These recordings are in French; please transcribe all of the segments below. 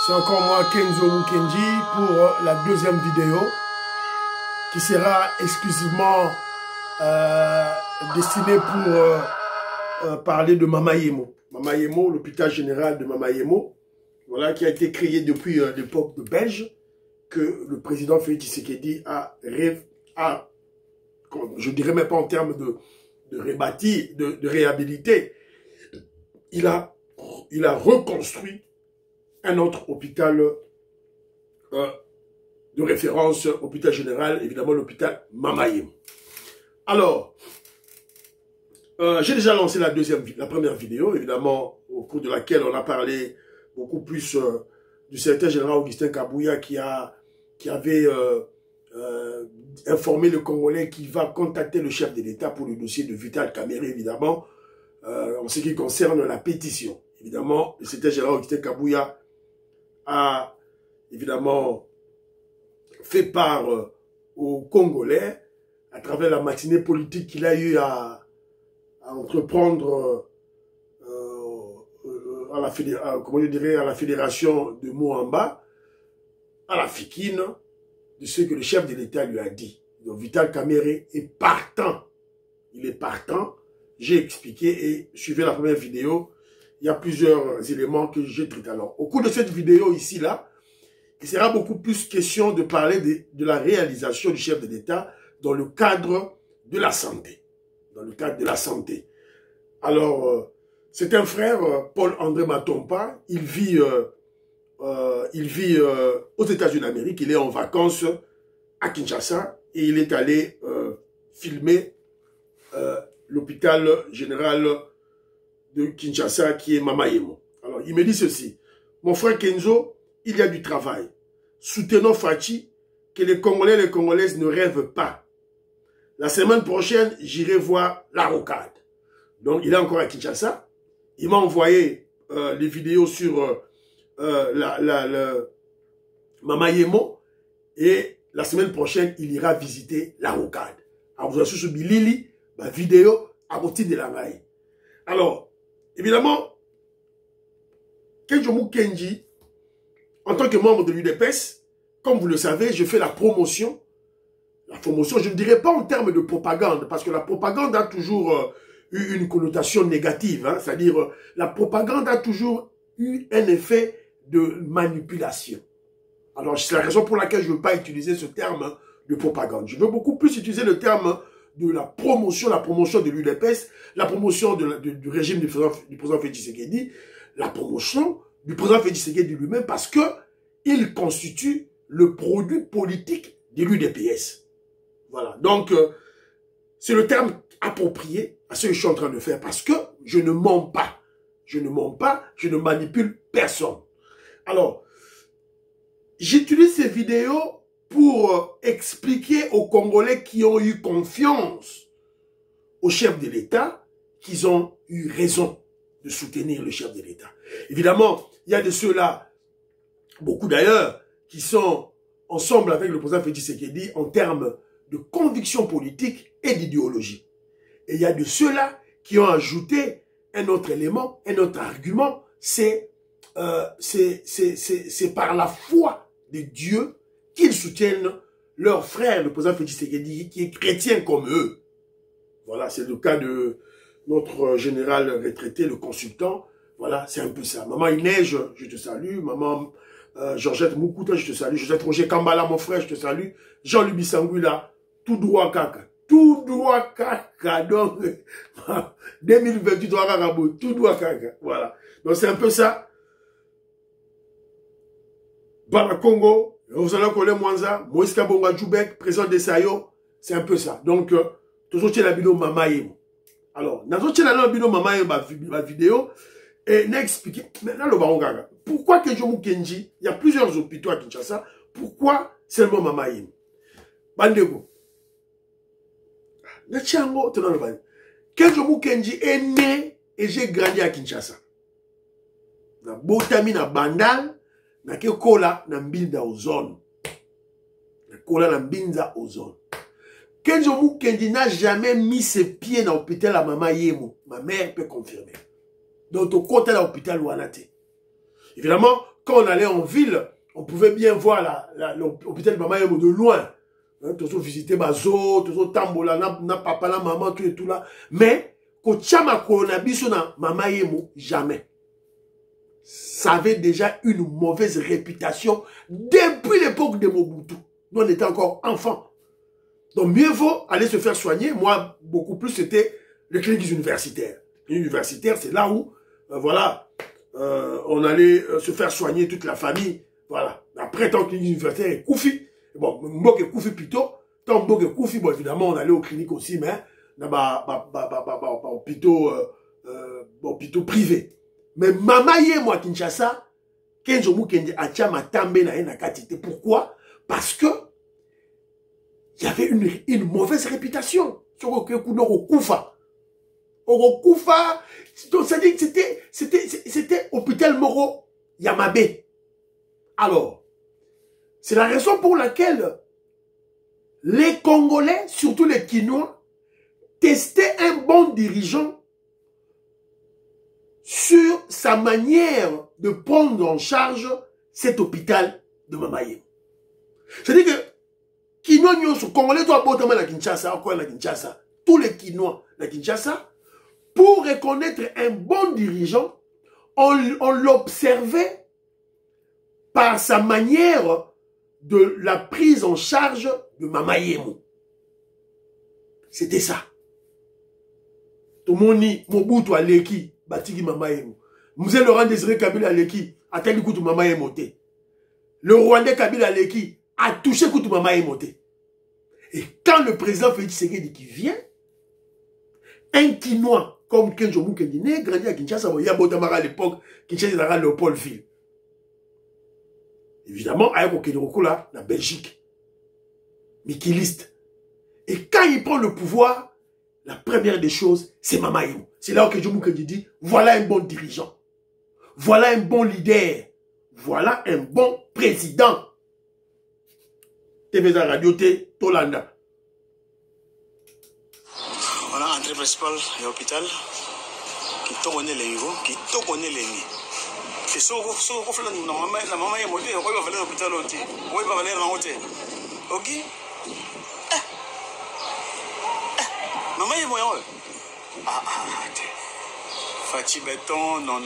C'est encore moi, Kenzo Mukendi, pour la deuxième vidéo qui sera exclusivement destinée pour parler de Mama Yemo. Mama Yemo, l'hôpital général de Mama Yemo, voilà, qui a été créé depuis l'époque de Belge, que le président Félix Tshisekedi je dirais même pas en termes de rebâtir, de réhabiliter, il a reconstruit un autre hôpital de référence, hôpital général, évidemment l'hôpital Mama Yemo. Alors, j'ai déjà lancé la première vidéo, évidemment, au cours de laquelle on a parlé beaucoup plus du secrétaire général Augustin Kabouya qui avait informé le Congolais qui va contacter le chef de l'État pour le dossier de Vital Kamerhe, évidemment, en ce qui concerne la pétition. Évidemment, le secrétaire général Augustin Kabouya a évidemment fait part aux Congolais à travers la matinée politique qu'il a eu à entreprendre à la fédération de Moamba, à la Fikine, de ce que le chef de l'État lui a dit. Donc Vital Kamerhe est partant. Il est partant. J'ai expliqué et suivez la première vidéo. Il y a plusieurs éléments que j'ai traités. Alors, au cours de cette vidéo ici, là, il sera beaucoup plus question de parler de la réalisation du chef de l'État dans le cadre de la santé. Dans le cadre de la santé. Alors, c'est un frère, Paul-André Matompa. Il vit aux États-Unis d'Amérique. Il est en vacances à Kinshasa et il est allé filmer l'hôpital général de Kinshasa qui est Mama Yemo. Alors, il me dit ceci. Mon frère Kenzo, il y a du travail. Soutenons Fachi, que les Congolais et les Congolaises ne rêvent pas. La semaine prochaine, j'irai voir la rocade. Donc, il est encore à Kinshasa. Il m'a envoyé les vidéos sur Mama Yemo. Et la semaine prochaine, il ira visiter la rocade. Alors, vous avez sur Bilili, ma vidéo à côté de la maille. Alors, évidemment, Kenzo Mukendi, en tant que membre de l'UDPS, comme vous le savez, je fais la promotion. La promotion, je ne dirais pas en termes de propagande, parce que la propagande a toujours eu une connotation négative. Hein, c'est-à-dire, la propagande a toujours eu un effet de manipulation. Alors, c'est la raison pour laquelle je ne veux pas utiliser ce terme de propagande. Je veux beaucoup plus utiliser le terme de la promotion de l'UDPS, la promotion du régime du président Félix Tshisekedi, la promotion du président Félix Tshisekedi lui-même, parce que il constitue le produit politique de l'UDPS. Voilà. Donc, c'est le terme approprié à ce que je suis en train de faire, parce que je ne mens pas. Je ne mens pas, je ne manipule personne. Alors, j'utilise ces vidéos pour expliquer aux Congolais qui ont eu confiance au chef de l'État qu'ils ont eu raison de soutenir le chef de l'État. Évidemment, il y a de ceux-là, beaucoup d'ailleurs, qui sont ensemble avec le président Félix Tshisekedi en termes de conviction politique et d'idéologie. Et il y a de ceux-là qui ont ajouté un autre élément, un autre argument, c'est par la foi de Dieu qu'ils soutiennent leur frère, le président Félix Tshisekedi, qui est chrétien comme eux. Voilà, c'est le cas de notre général retraité, le consultant. Voilà, c'est un peu ça. Maman Inège, je te salue. Maman Georgette Moukouta, je te salue. Joseph Roger Kambala, mon frère, je te salue. Jean-Louis Bissangula, tout droit caca. Tout droit caca. Donc, 2028, tout droit caca. Voilà. Donc, c'est un peu ça. Bala Congo, Rosalie Kole Mwanza, Moïse Kabonga Djoubek, président de Sayo, c'est un peu ça. Donc, toujours chez la vidéo Mama Yemo. Alors, nous chez la vidéo Mama Yemo, ma vidéo, et n'a expliqué, maintenant le baron Gaga, pourquoi Kenzo Mukendi, il y a plusieurs hôpitaux à Kinshasa, pourquoi seulement Mama Yemo? Bandego. Natchango, tenant le bani. Kenzo Mukendi est né et j'ai grandi à Kinshasa. Na Botami, na Bandal, na Kekola, na Mbinda Ozone. Na Kola, na Mbinda Ozone. Kenzo Mukendi n'a jamais mis ses pieds dans l'hôpital à Mama Yemo. Ma mère peut confirmer. Donc, au côté de l'hôpital Ouanate. Évidemment, quand on allait en ville, on pouvait bien voir l'hôpital de Mama Yemo de loin. Hein, toujours visiter Bazo, toujours tambola, na papa, na maman, tout et tout là. Mais, quand Chama Koronabiso na Mama Yemo, jamais. Ça avait déjà une mauvaise réputation depuis l'époque de Mobutu. Nous, on était encore enfants. Donc, mieux vaut aller se faire soigner. Moi, beaucoup plus, c'était les cliniques universitaires. Les cliniques universitaires, c'est là où, voilà, on allait se faire soigner toute la famille. Voilà. Après, tant que clinique universitaire est Koufi, bon, Mbok est Koufi plutôt. Tant Mbok est Koufi, bon, évidemment, on allait aux cliniques aussi, mais, hôpitaux privés. Mais Mama Yemo à Kinshasa, Kenzo Mukendi Atia Matambe na ena katite. Pourquoi? Parce que il y avait une mauvaise réputation. Sur le Koufa. Au Koufa, c'est-à-dire que c'était hôpital Moro Yamabe. Alors, c'est la raison pour laquelle les Congolais, surtout les Kinois, testaient un bon dirigeant sur sa manière de prendre en charge cet hôpital de Mama Yemo. C'est-à-dire que Kinois Nyonso, Congolais doivent botamment la Kinshasa, encore la Kinshasa, tous les Kinois la Kinshasa, pour reconnaître un bon dirigeant, on l'observait par sa manière de la prise en charge de Mama Yemo. C'était ça. Tomoni Mobutu Aleki Batiki Mama Yemo. Mzee Laurent Désiré Kabila Aleki a tenu Koutou Mama Yemo. Le Rwandais Kabila Aleki a touché Koutou Mama Yemo. Et quand le président Félix Tshisekedi qui vient, un Kinois comme Kenzo Mukendi né grandi à Kinshasa, il y a Botamara à l'époque, Kinshasa dans Léopoldville. Évidemment, avec Okenroko là, la Belgique. Mikiliste. Et quand il prend le pouvoir, la première des choses, c'est Mama Yemo. C'est là où Kenzo Mukendi dit, voilà un bon dirigeant. Voilà un bon leader. Voilà un bon président. TV Radio T, Tolanda. On a entrée principale de l'hôpital qui tourne les niveaux, qui tourne les niveaux. Et si on fait la maman est montée, on va aller à l'hôpital aussi. On va aller à l'hôtel. Ok? Maman est moyenne. Fati béton, non.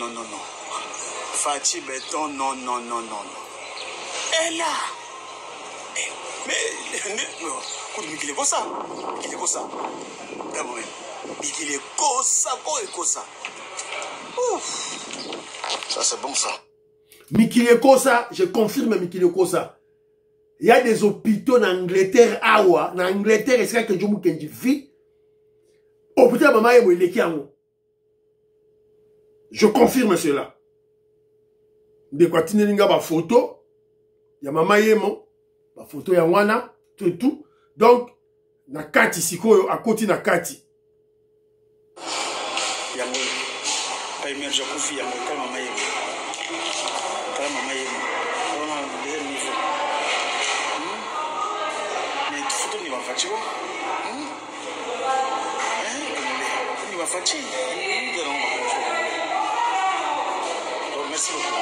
Fati béton, non. Elle là. Mais il est comme ça. Il est comme ça. Il est comme ça. Ça c'est bon ça. Mikile Kosa, je confirme Mikile Kosa. Il y a des hôpitaux en Angleterre, en Angleterre, c'est que je me dis, hôpital Mama Yemo, il est qui en je confirme cela. De quoi tu n'as pas photo, il y a Mama Yemo, la photo ya wana, tout. Donc, na kati siko à côté na kati. Yango, pas émerger confi yango comme Mama Yemo. Comme Mama Yemo. On a le niveau. Mais photo ni va fatiguer. Ni va fatiguer. Merci beaucoup.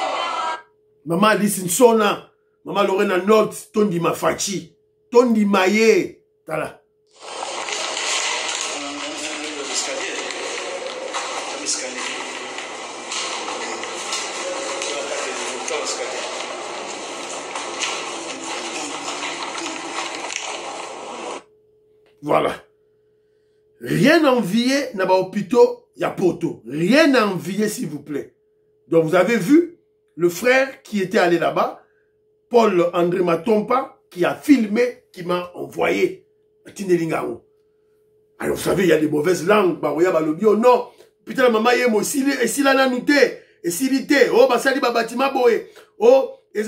Maman Lissine Sona. Maman Lorena Note, Tondi Mafachi, Tondi Maye, tala. Voilà. Rien à envier dans les hôpitaux, il y a poto. Rien à envier, s'il vous plaît. Donc vous avez vu le frère qui était allé là-bas, Paul-André Matompa, qui a filmé, qui m'a envoyé. Alors, vous savez, il y a des mauvaises langues. Oh non, putain, Mama Yemo, si la nanouté, et s'il était, oh, basali babatima boy, oh, il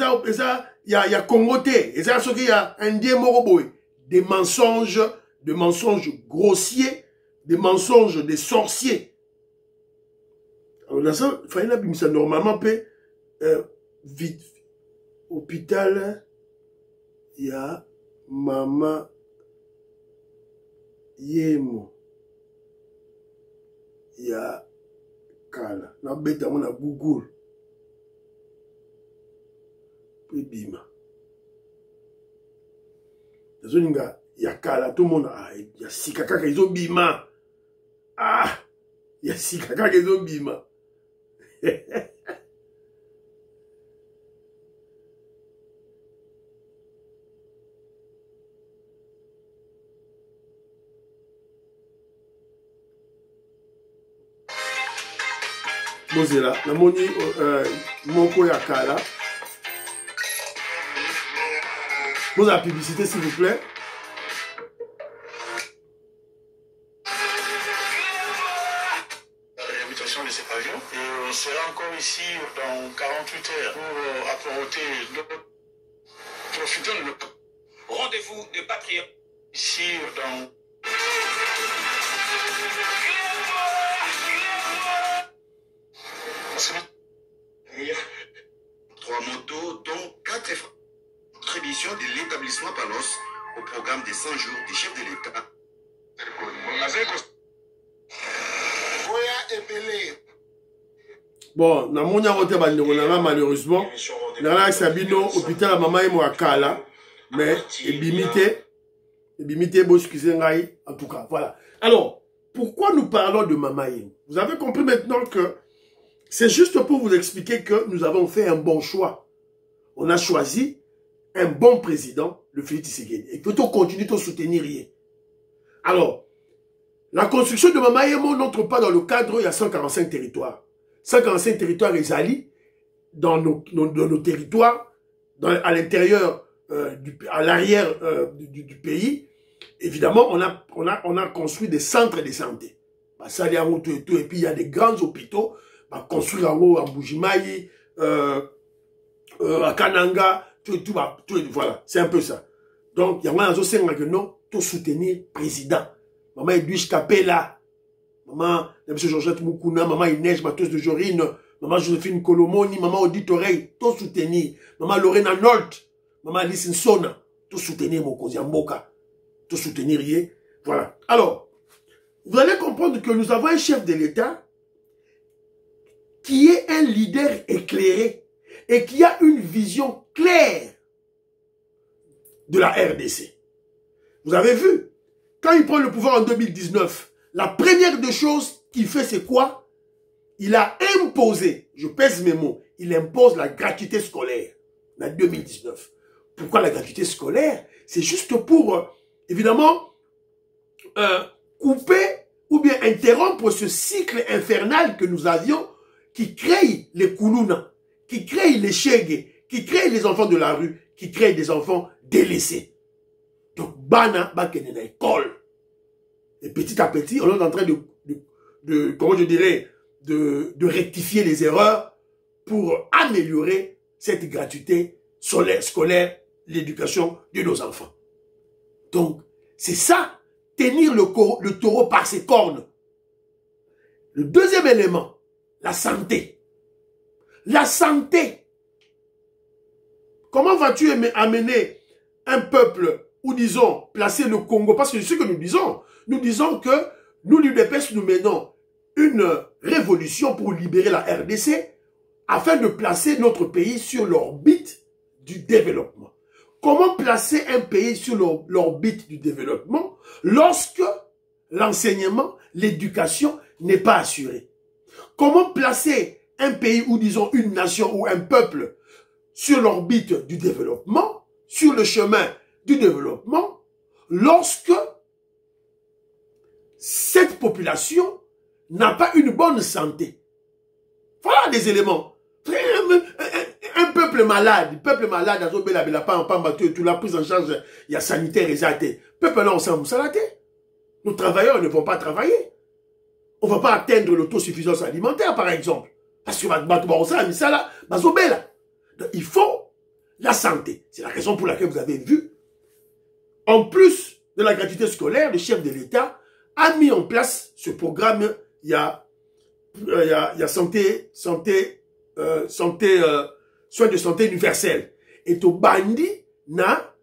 y a Congoté, il y a Indien Moroboy. Des mensonges grossiers, des mensonges des sorciers. Alors, là, ça, il fallait normalement, vite. Hôpital, il y a Mama Yemo. Il y a Kala. Na beta mona Google. bima. Zoninga ya kala tout le monde ya sikaka ka izo bima. Ah, ya sikaka ka izo bima. Mozela, la moni moko ya kala. Vous la publicité s'il vous plaît. La réhabilitation de cet avion. Et on sera encore ici dans 48 heures pour apporter profitons de notre rendez-vous de patriotes ici dans trois motos, dont 4 contributions de l'établissement Palos au programme des 100 jours du chef de l'État. Bon, na monia rote bandeko na malheureusement, na Sabino hôpital maman et moi kala, mais ebimité bo excusez ngai en tout cas. Voilà. Alors, pourquoi nous parlons de Mama Yemo? Vous avez compris maintenant que c'est juste pour vous expliquer que nous avons fait un bon choix. On a choisi un bon président, le Félix Tshisekedi. Et que tu continues de soutenir. Alors, la construction de Mama Yemo n'entre pas dans le cadre, il y a 145 territoires. 145 territoires résalis dans nos territoires, à l'intérieur, à l'arrière du pays. Évidemment, on a construit des centres de santé. Et puis il y a des grands hôpitaux, construits en haut, en Bujimayi, à Kananga, voilà, c'est un peu ça. Donc, il y a un que non, tout soutenir président. Maman Edwige Kapela, maman M. Georgette Moukouna, maman Inès Matos de Jorine, maman Joséphine Kolomoni, maman Odile Oreille, tout soutenir. Maman Lorena Nolt, maman Alice Nsona, tout soutenir Mokozi Mboka, tout soutenir. Voilà. Alors, vous allez comprendre que nous avons un chef de l'État qui est un leader éclairé et qui a une vision claire de la RDC. Vous avez vu, quand il prend le pouvoir en 2019, la première des choses qu'il fait, c'est quoi? Il a imposé, je pèse mes mots, il impose la gratuité scolaire en 2019. Pourquoi la gratuité scolaire? C'est juste pour, évidemment, couper ou bien interrompre ce cycle infernal que nous avions qui crée les Koulouna, qui crée les Chege, qui crée les enfants de la rue, qui crée des enfants délaissés. Donc, Bana, Bakene na école. Et petit à petit, on est en train comment je dirais, de rectifier les erreurs pour améliorer cette gratuité scolaire, l'éducation de nos enfants. Donc, c'est ça, tenir le taureau par ses cornes. Le deuxième élément, la santé. La santé. Comment vas-tu amener un peuple, ou disons, placer le Congo? Parce que c'est ce que nous disons que nous, l'UDPS, nous menons une révolution pour libérer la RDC afin de placer notre pays sur l'orbite du développement. Comment placer un pays sur l'orbite du développement lorsque l'enseignement, l'éducation n'est pas assurée? Comment placer un pays ou disons une nation ou un peuple sur l'orbite du développement, sur le chemin du développement, lorsque cette population n'a pas une bonne santé? Voilà des éléments. Un peuple malade, la prise en charge, il y a sanitaire et ça. Peuple là, on s'en salaté. Nos travailleurs ne vont pas travailler. On ne va pas atteindre l'autosuffisance alimentaire, par exemple. Parce que il faut la santé. C'est la raison pour laquelle vous avez vu, en plus de la gratuité scolaire, le chef de l'État a mis en place ce programme. Il y a soins de santé universelle. Et au bandi, na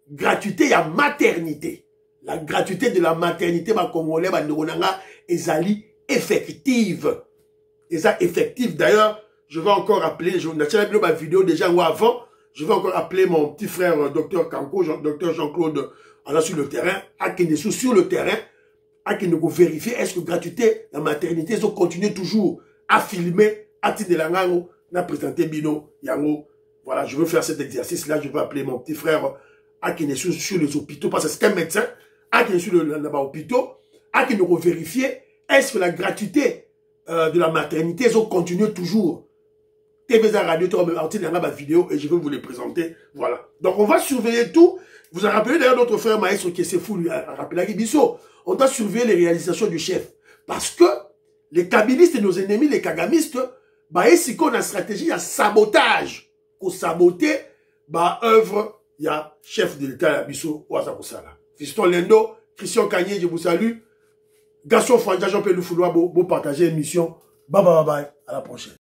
gratuité, il y a maternité. La gratuité de la maternité, ma congolais, ezali effective. Effective. D'ailleurs, je vais encore rappeler, je n'ai pas vidéo déjà ou avant, je vais encore appeler mon petit frère docteur Kanko, docteur Jean-Claude, là sur le terrain, à qui sont sur le terrain, à qui nous vérifier est-ce que gratuité, la maternité, ils ont continué toujours à filmer, à titre de l'angango, à présenter Bino, Yango. Voilà, je veux faire cet exercice-là, je vais appeler mon petit frère, à qui est sur les hôpitaux, parce que c'est un médecin, à qui est sur les hôpitaux, à qui nous vérifier est-ce que la gratuité de la maternité, ils ont continué toujours. TVZ Radio, tu vas me dans ma vidéo et je vais vous les présenter. Voilà. Donc, on va surveiller tout. Vous avez rappelé d'ailleurs notre frère maestro qui s'est fou, lui, a rappelé à Gibiso. On doit surveiller les réalisations du chef. Parce que les kabylistes et nos ennemis, les kagamistes, bah, ici, qu'on a une stratégie, il y a sabotage. Pour saboter, bah, œuvre, il y a chef de l'État, Bisso, Ouazakosala. Fiston Lendo, Christian Kanye, je vous salue. Gaston Fanja, Jean-Pierre Loufoulois, vous partagez l'émission. Bye bye bye, à la prochaine.